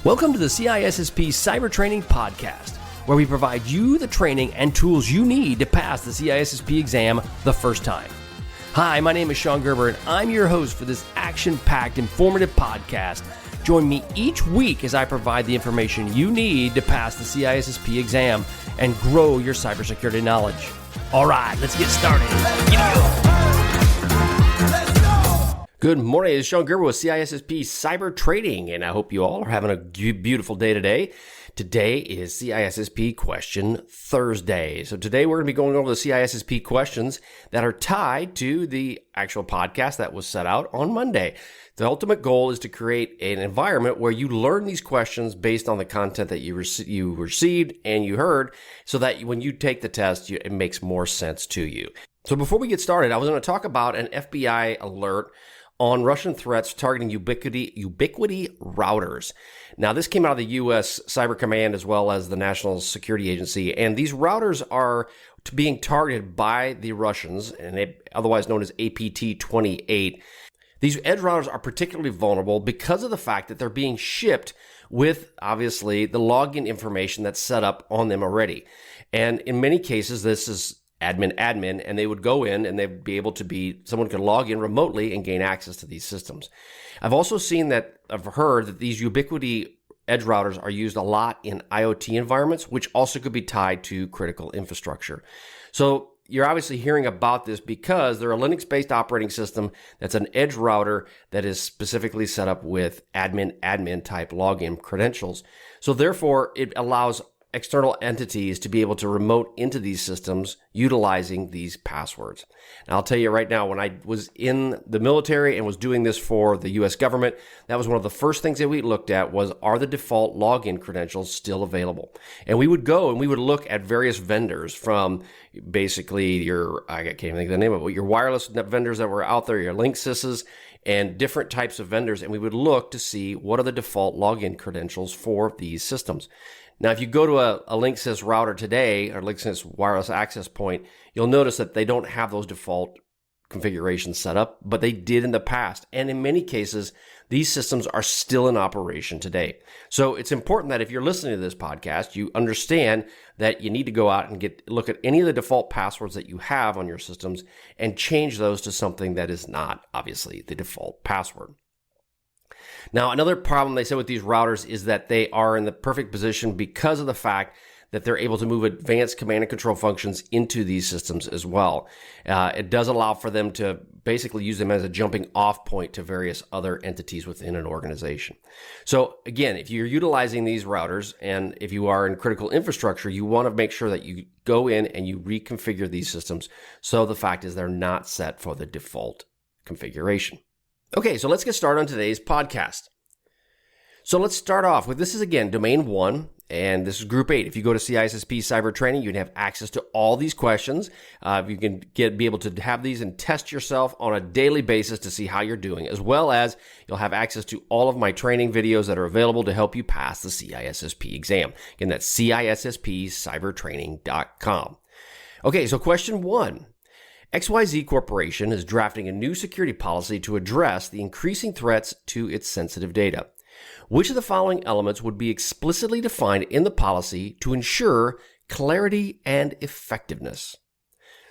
Welcome to the CISSP Cyber Training Podcast, where we provide you the training and tools you need to pass the CISSP exam the first time. Hi, my name is Sean Gerber, and I'm your host for this action-packed, informative podcast. Join me each week as I provide the information you need to pass the CISSP exam and grow your cybersecurity knowledge. All right, let's get started. Good morning, it's Sean Gerber with CISSP Cyber Trading, and I hope you all are having a beautiful day today. Today is CISSP Question Thursday. So today we're going to be going over the CISSP questions that are tied to the actual podcast that was set out on Monday. The ultimate goal is to create an environment where you learn these questions based on the content that you received and you heard, so that when you take the test, it makes more sense to you. So before we get started, I was going to talk about an FBI alert on Russian threats targeting Ubiquiti routers. Now, this came out of the U.S. Cyber Command as well as the National Security Agency, and these routers are being targeted by the Russians, and otherwise known as APT-28. These edge routers are particularly vulnerable because of the fact that they're being shipped with, obviously, the login information that's set up on them already. And in many cases, this is admin, and they would go in and they'd be able to someone could log in remotely and gain access to these systems. I've heard that these Ubiquiti edge routers are used a lot in IoT environments, which also could be tied to critical infrastructure. So you're obviously hearing about this because they're a Linux-based operating system that's an edge router that is specifically set up with admin type login credentials. So therefore, it allows external entities to be able to remote into these systems utilizing these passwords. Now, I'll tell you right now, when I was in the military and was doing this for the U.S. government, that was one of the first things that we looked at was, are the default login credentials still available? And we would go and we would look at various vendors from basically I can't even think of the name of it, your wireless vendors that were out there, your Linksys, and different types of vendors, and we would look to see what are the default login credentials for these systems. Now, if you go to a Linksys router today, or Linksys wireless access point, you'll notice that they don't have those default configurations set up, but they did in the past. And in many cases, these systems are still in operation today. So it's important that if you're listening to this podcast, you understand that you need to go out and look at any of the default passwords that you have on your systems and change those to something that is not, obviously, the default password. Now, another problem they said with these routers is that they are in the perfect position because of the fact that they're able to move advanced command and control functions into these systems as well. It does allow for them to basically use them as a jumping off point to various other entities within an organization. So again, if you're utilizing these routers and if you are in critical infrastructure, you want to make sure that you go in and you reconfigure these systems. So the fact is they're not set for the default configuration. Okay, so let's get started on today's podcast. So let's start off with, this is again, Domain 1, and this is Group 8. If you go to CISSP Cyber Training, you can have access to all these questions. You can be able to have these and test yourself on a daily basis to see how you're doing, as well as you'll have access to all of my training videos that are available to help you pass the CISSP exam. Again, that's CISSPcybertraining.com. Okay, so question 1. XYZ Corporation is drafting a new security policy to address the increasing threats to its sensitive data. Which of the following elements would be explicitly defined in the policy to ensure clarity and effectiveness?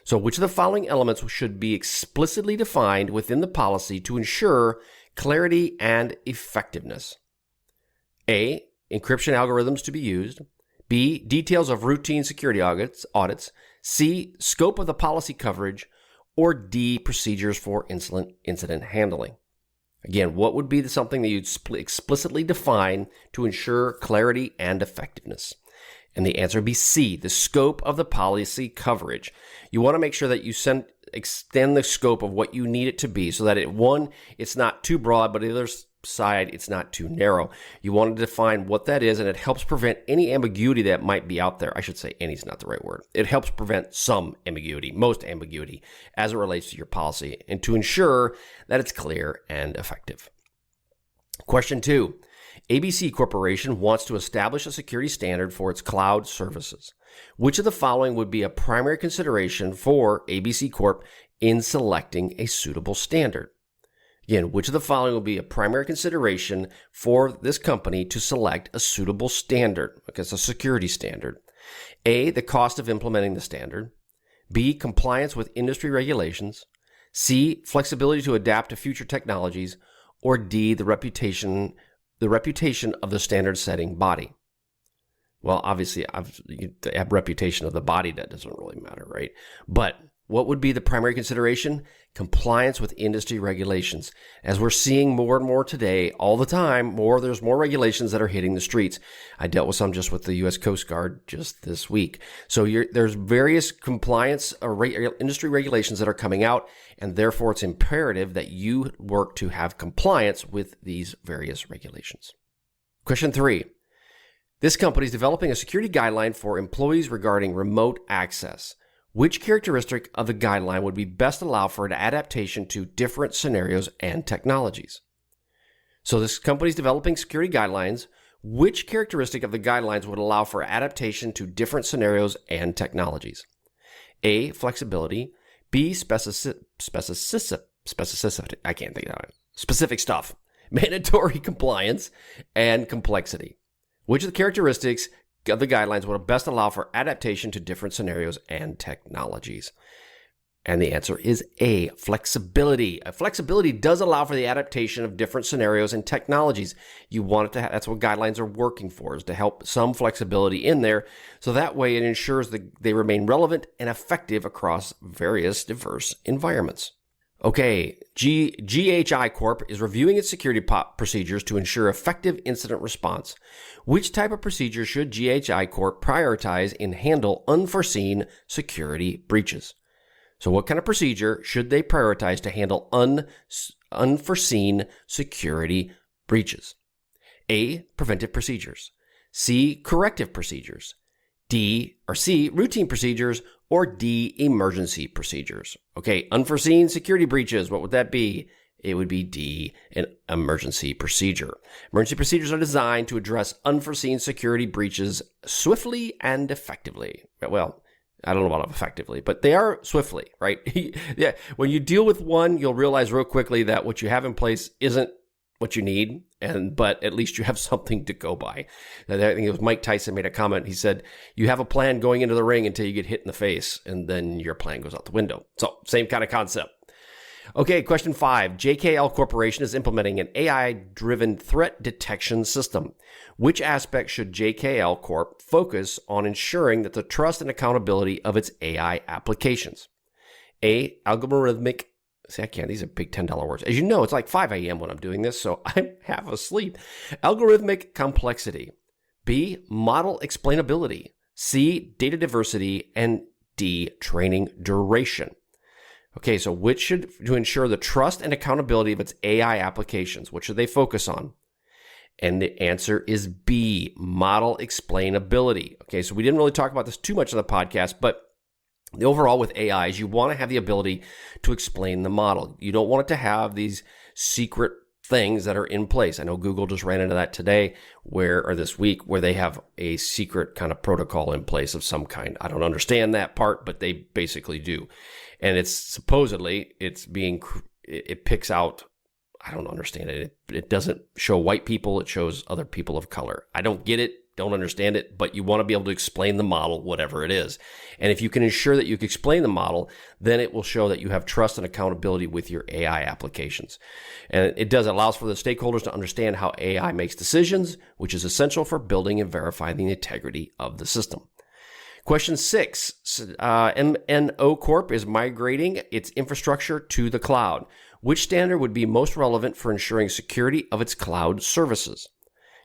So which of the following elements should be explicitly defined within the policy to ensure clarity and effectiveness? A, encryption algorithms to be used. B, details of routine security audits. C, scope of the policy coverage, or D, procedures for incident handling. Again, what would be something that you'd explicitly define to ensure clarity and effectiveness? And the answer would be C, the scope of the policy coverage. You want to make sure that you extend the scope of what you need it to be so that it's not too broad, but the other side, it's not too narrow. You want to define what that is, and it helps prevent any ambiguity that might be out there. I should say any is not the right word. It helps prevent some ambiguity, most ambiguity, as it relates to your policy, and to ensure that it's clear and effective. Question 2. ABC Corporation wants to establish a security standard for its cloud services. Which of the following would be a primary consideration for ABC Corp in selecting a suitable standard? Again, which of the following will be a primary consideration for this company to select a suitable standard? Okay, it's a security standard. A, the cost of implementing the standard. B, compliance with industry regulations. C, flexibility to adapt to future technologies. Or D, the reputation of the standard setting body. Well, obviously, the reputation of the body, that doesn't really matter, right? But what would be the primary consideration? Compliance with industry regulations. As we're seeing more and more today, all the time, there's more regulations that are hitting the streets. I dealt with some just with the U.S. Coast Guard just this week. So there's various compliance or industry regulations that are coming out, and therefore it's imperative that you work to have compliance with these various regulations. Question 3. This company is developing a security guideline for employees regarding remote access. Which characteristic of the guideline would be best allowed for an adaptation to different scenarios and technologies? So this company is developing security guidelines. Which characteristic of the guidelines would allow for adaptation to different scenarios and technologies? A, flexibility. B, specificity. I can't think of it. Specific stuff. Mandatory compliance and complexity. Which of the characteristics of the guidelines would best allow for adaptation to different scenarios and technologies? And the answer is A, flexibility. Flexibility does allow for the adaptation of different scenarios and technologies. You want it to that's what guidelines are working for, is to help some flexibility in there. So that way it ensures that they remain relevant and effective across various diverse environments. Okay, GHI Corp is reviewing its security procedures to ensure effective incident response. Which type of procedure should GHI Corp prioritize and handle unforeseen security breaches? So what kind of procedure should they prioritize to handle unforeseen security breaches? A, preventive procedures. C, corrective procedures. C, routine procededures, or D, emergency procedures. Okay, unforeseen security breaches, what would that be? It would be D, an emergency procedure. Emergency procedures are designed to address unforeseen security breaches swiftly and effectively. Well, I don't know about effectively, but they are swiftly, right? Yeah, when you deal with one, you'll realize real quickly that what you have in place isn't what you need, but at least you have something to go by. I think it was Mike Tyson made a comment. He said, you have a plan going into the ring until you get hit in the face, and then your plan goes out the window. So same kind of concept. Okay, question 5. JKL Corporation is implementing an AI-driven threat detection system. Which aspect should JKL Corp focus on ensuring that the trust and accountability of its AI applications? A, algorithmic. See, I can't. These are big $10 words. As you know, it's like 5 a.m. when I'm doing this, so I'm half asleep. Algorithmic complexity. B, model explainability. C, data diversity. And D, training duration. Okay, so which should, to ensure the trust and accountability of its AI applications, what should they focus on? And the answer is B, model explainability. Okay, so we didn't really talk about this too much on the podcast, but the overall with AI is you want to have the ability to explain the model. You don't want it to have these secret things that are in place. I know Google just ran into that today or this week where they have a secret kind of protocol in place of some kind. I don't understand that part, but they basically do. And it's supposedly it picks out, I don't understand it. It doesn't show white people. It shows other people of color. I don't get it. Don't understand it, but you want to be able to explain the model, whatever it is. And if you can ensure that you can explain the model, then it will show that you have trust and accountability with your AI applications. And it allows for the stakeholders to understand how AI makes decisions, which is essential for building and verifying the integrity of the system. Question 6, MNO Corp is migrating its infrastructure to the cloud. Which standard would be most relevant for ensuring security of its cloud services?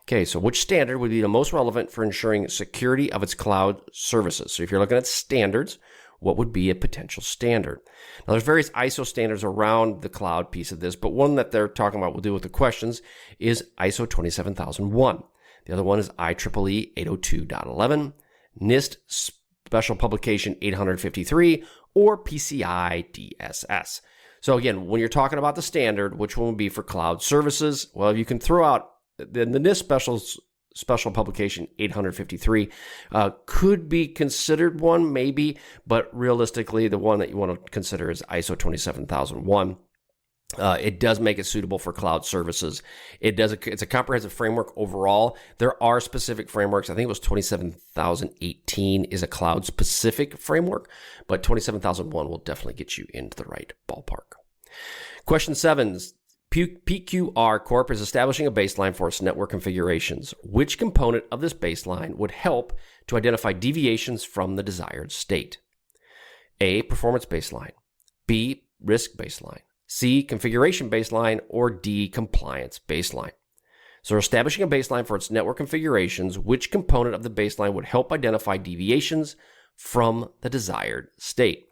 Okay, so which standard would be the most relevant for ensuring security of its cloud services? So if you're looking at standards, what would be a potential standard? Now, there's various ISO standards around the cloud piece of this, but one that they're talking about, we'll deal with the questions, is ISO 27001. The other one is IEEE 802.11, NIST Special Publication 853, or PCI DSS. So again, when you're talking about the standard, which one would be for cloud services? Well, you can throw out the NIST Special Publication 853 could be considered one, maybe, but realistically, the one that you want to consider is ISO 27001. It does make it suitable for cloud services. It's a comprehensive framework overall. There are specific frameworks. I think it was 27018 is a cloud specific framework, but 27001 will definitely get you into the right ballpark. Question 7. PQR Corp is establishing a baseline for its network configurations. Which component of this baseline would help to identify deviations from the desired state? A, performance baseline. B, risk baseline. C, configuration baseline, or D, compliance baseline. So we're establishing a baseline for its network configurations. Which component of the baseline would help identify deviations from the desired state?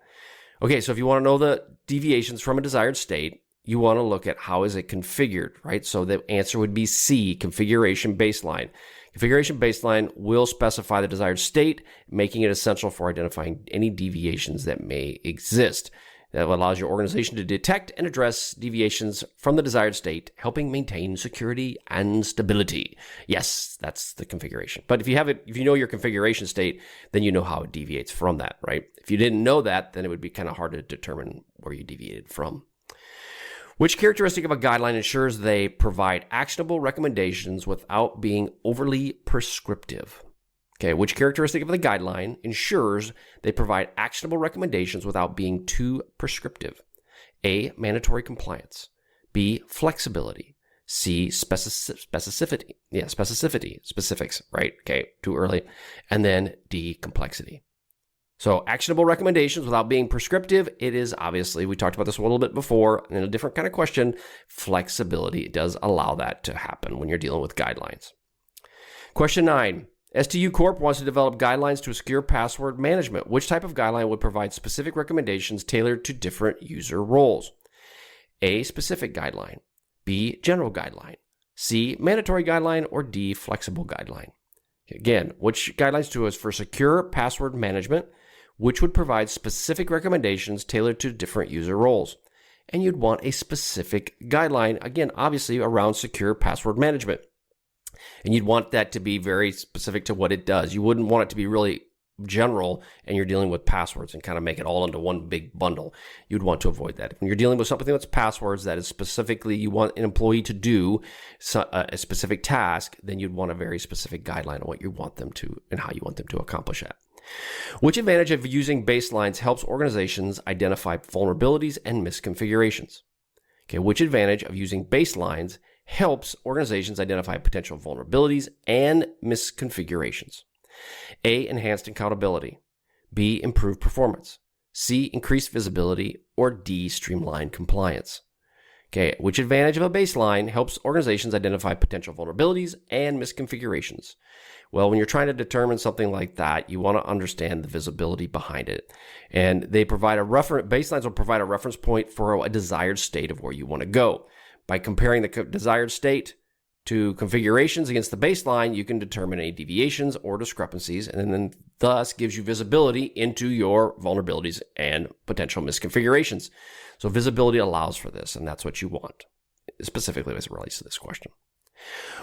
Okay, so if you want to know the deviations from a desired state, you want to look at how is it configured, right? So the answer would be C, configuration baseline. Configuration baseline will specify the desired state, making it essential for identifying any deviations that may exist. That allows your organization to detect and address deviations from the desired state, helping maintain security and stability. Yes, that's the configuration. But if you know your configuration state, then you know how it deviates from that, right? If you didn't know that, then it would be kind of hard to determine where you deviated from. Which characteristic of a guideline ensures they provide actionable recommendations without being overly prescriptive? Okay, which characteristic of the guideline ensures they provide actionable recommendations without being too prescriptive? A, mandatory compliance. B, flexibility. C, specificity. Yeah, specifics, right? Okay, too early. And then D, complexity. So actionable recommendations without being prescriptive, it is obviously, we talked about this a little bit before in a different kind of question, flexibility. It does allow that to happen when you're dealing with guidelines. Question 9. STU Corp wants to develop guidelines to secure password management. Which type of guideline would provide specific recommendations tailored to different user roles? A, specific guideline. B, general guideline. C, mandatory guideline, or D, flexible guideline. Again, which guidelines to us for secure password management, which would provide specific recommendations tailored to different user roles. And you'd want a specific guideline, again, obviously around secure password management. And you'd want that to be very specific to what it does. You wouldn't want it to be really general and you're dealing with passwords and kind of make it all into one big bundle. You'd want to avoid that. When you're dealing with something that's passwords that is specifically you want an employee to do a specific task, then you'd want a very specific guideline on what you want them to and how you want them to accomplish that. Which advantage of using baselines helps organizations identify vulnerabilities and misconfigurations? Okay, which advantage of using baselines helps organizations identify potential vulnerabilities and misconfigurations? A, enhanced accountability. B, improved performance. C, increased visibility. Or D, streamlined compliance. Okay, which advantage of a baseline helps organizations identify potential vulnerabilities and misconfigurations? Well, when you're trying to determine something like that, you want to understand the visibility behind it. And they provide baselines will provide a reference point for a desired state of where you want to go. By comparing the desired state to configurations against the baseline, you can determine any deviations or discrepancies, and then thus gives you visibility into your vulnerabilities and potential misconfigurations. So visibility allows for this, and that's what you want, specifically as it relates to this question.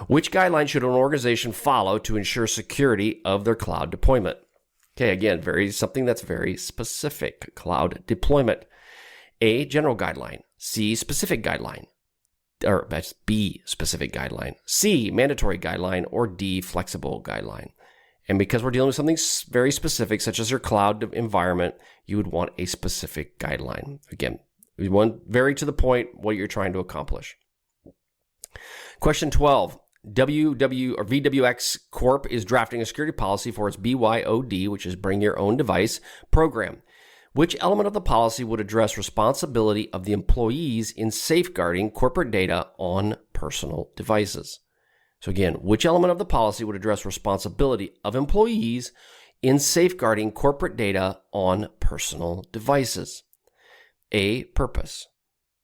Which guideline should an organization follow to ensure security of their cloud deployment? Okay, again, something that's very specific, cloud deployment. A, general guideline. C, specific guideline. Or that's B, specific guideline. C, mandatory guideline. Or D, flexible guideline. And because we're dealing with something very specific, such as your cloud environment, you would want a specific guideline. Again, we want very to the point what you're trying to accomplish. Question 12. VWX Corp is drafting a security policy for its BYOD, which is Bring Your Own Device program. Which element of the policy would address responsibility of the employees in safeguarding corporate data on personal devices? So again, which element of the policy would address responsibility of employees in safeguarding corporate data on personal devices? A, purpose.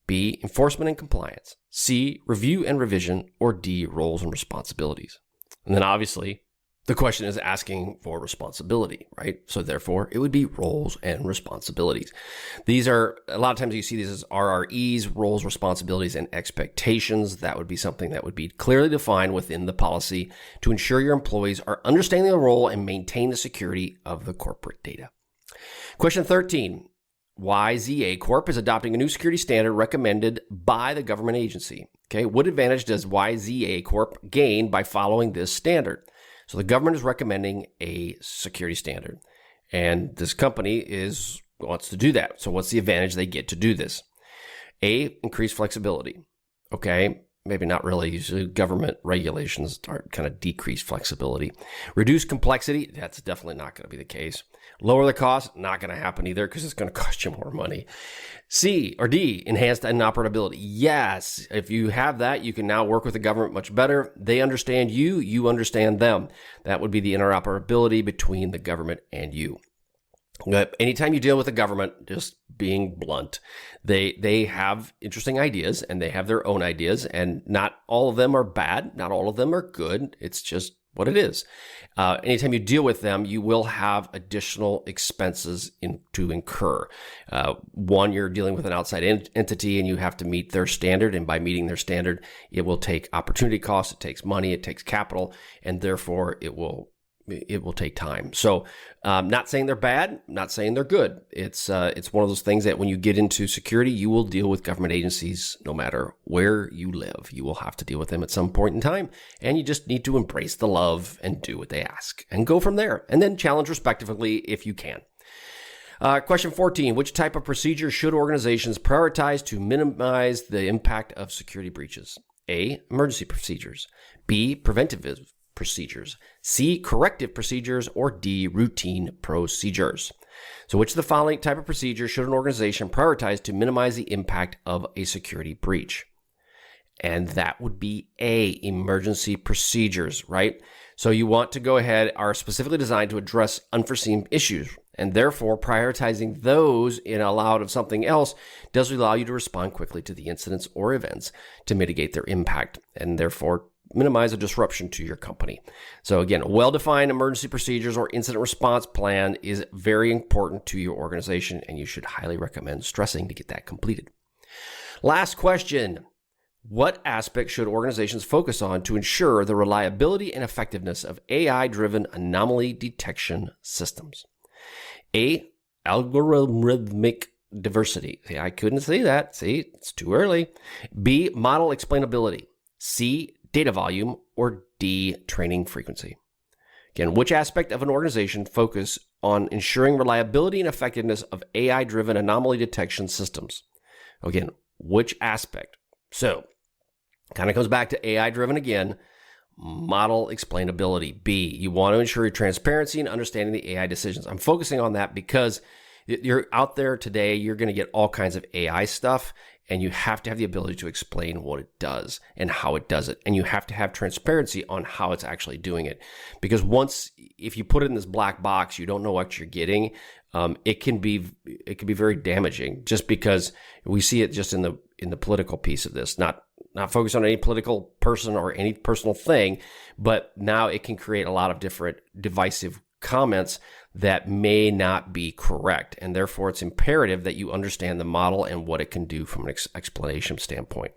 B, enforcement and compliance. C, review and revision. Or D, roles and responsibilities. And then obviously, the question is asking for responsibility, right? So therefore, it would be roles and responsibilities. These are, a lot of times you see these as RREs, roles, responsibilities, and expectations. That would be something that would be clearly defined within the policy to ensure your employees are understanding the role and maintain the security of the corporate data. Question 13. YZA Corp is adopting a new security standard recommended by the government agency. Okay, what advantage does YZA Corp gain by following this standard? So the government is recommending a security standard, and this company wants to do that. So what's the advantage they get to do this? A, increased flexibility. Okay, maybe not really. Usually government regulations are kind of decreased flexibility. Reduce complexity. That's definitely not going to be the case. Lower the cost. Not going to happen either because it's going to cost you more money. C or D, enhanced interoperability. Yes, if you have that, you can now work with the government much better. They understand you. You understand them. That would be the interoperability between the government and you. Anytime you deal with the government, just being blunt, they have interesting ideas and they have their own ideas, and not all of them are bad. Not all of them are good. It's just what it is. Anytime you deal with them, you will have additional expenses to incur. One, you're dealing with an outside entity and you have to meet their standard. And by meeting their standard, it will take opportunity costs. It takes money. It takes capital. And therefore, it will take time. So, not saying they're bad, not saying they're good. It's one of those things that when you get into security, you will deal with government agencies no matter where you live. You will have to deal with them at some point in time, and you just need to embrace the love and do what they ask and go from there, and then challenge respectively if you can. Question 14, which type of procedure should organizations prioritize to minimize the impact of security breaches? A, emergency procedures. B, preventive procedures. C, corrective procedures. Or D, routine procedures. So which of the following type of procedure should an organization prioritize to minimize the impact of a security breach? And that would be A, emergency procedures, right? So you want to go ahead, are specifically designed to address unforeseen issues, and therefore prioritizing those in allowed of something else does allow you to respond quickly to the incidents or events to mitigate their impact, and therefore minimize a disruption to your company. So again, a well-defined emergency procedures or incident response plan is very important to your organization, and you should highly recommend stressing to get that completed. Last question. What aspects should organizations focus on to ensure the reliability and effectiveness of AI-driven anomaly detection systems? A, algorithmic diversity. See, I couldn't say that. See, it's too early. B, model explainability. C, data volume. Or D, training frequency. Again, which aspect of an organization focus on ensuring reliability and effectiveness of AI-driven anomaly detection systems? Again, which aspect? So, kind of comes back to AI-driven again. Model explainability. B, you want to ensure your transparency and understanding the AI decisions. I'm focusing on that because you're out there today, you're going to get all kinds of AI stuff, and you have to have the ability to explain what it does and how it does it. And you have to have transparency on how it's actually doing it. Because if you put it in this black box, you don't know what you're getting. It can be very damaging, just because we see it just in the political piece of this, not focused on any political person or any personal thing, but now it can create a lot of different divisive comments that may not be correct. And therefore, it's imperative that you understand the model and what it can do from an explanation standpoint.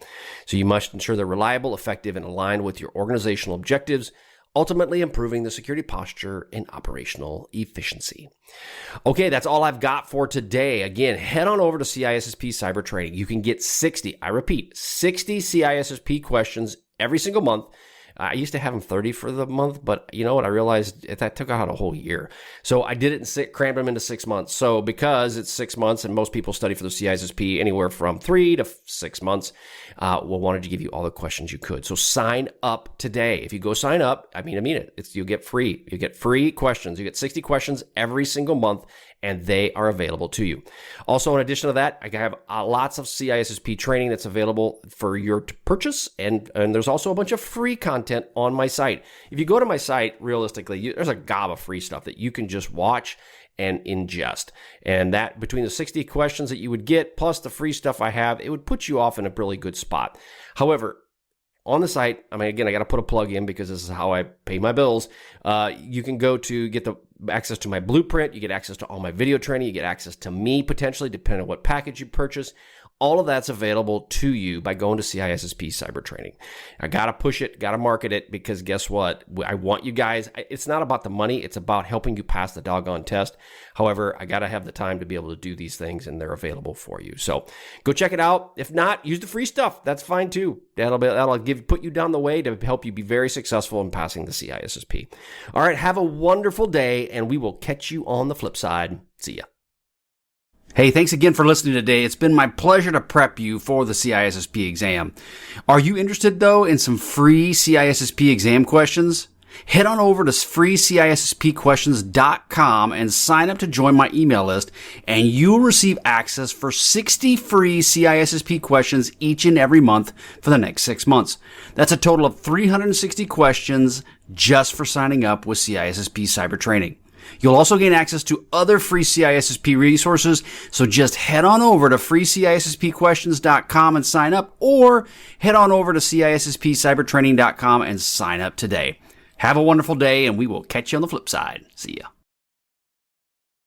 So you must ensure they're reliable, effective, and aligned with your organizational objectives, ultimately improving the security posture and operational efficiency. Okay, that's all I've got for today. Again, head on over to CISSP Cyber Trading. You can get 60 CISSP questions every single month. I used to have them 30 for the month, but you know what? I realized that took out a whole year. So I did it and crammed them into 6 months. So because it's 6 months and most people study for the CISSP anywhere from 3 to 6 months, wanted to give you all the questions you could. So sign up today. If you go sign up, I mean it. You get free. You get free questions. You get 60 questions every single month, and they are available to you. Also, in addition to that, I have lots of CISSP training that's available for your purchase, and there's also a bunch of free content on my site. If you go to my site, realistically, there's a gob of free stuff that you can just watch and ingest. And that, between the 60 questions that you would get, plus the free stuff I have, it would put you off in a really good spot. However, on the site, again, I got to put a plug in because this is how I pay my bills. You can go to get the access to my blueprint. You get access to all my video training. You get access to me, potentially, depending on what package you purchase. All of that's available to you by going to CISSP Cyber Training. I got to push it, got to market it, because guess what? I want you guys, it's not about the money, it's about helping you pass the doggone test. However, I got to have the time to be able to do these things, and they're available for you. So go check it out. If not, use the free stuff. That's fine too. That'll put you down the way to help you be very successful in passing the CISSP. All right, have a wonderful day, and we will catch you on the flip side. See ya. Hey, thanks again for listening today. It's been my pleasure to prep you for the CISSP exam. Are you interested, though, in some free CISSP exam questions? Head on over to freecisspquestions.com and sign up to join my email list, and you'll receive access for 60 free CISSP questions each and every month for the next 6 months. That's a total of 360 questions just for signing up with CISSP Cyber Training. You'll also gain access to other free CISSP resources, so just head on over to freecisspquestions.com and sign up, or head on over to CISSPcybertraining.com and sign up today. Have a wonderful day, and we will catch you on the flip side. See ya.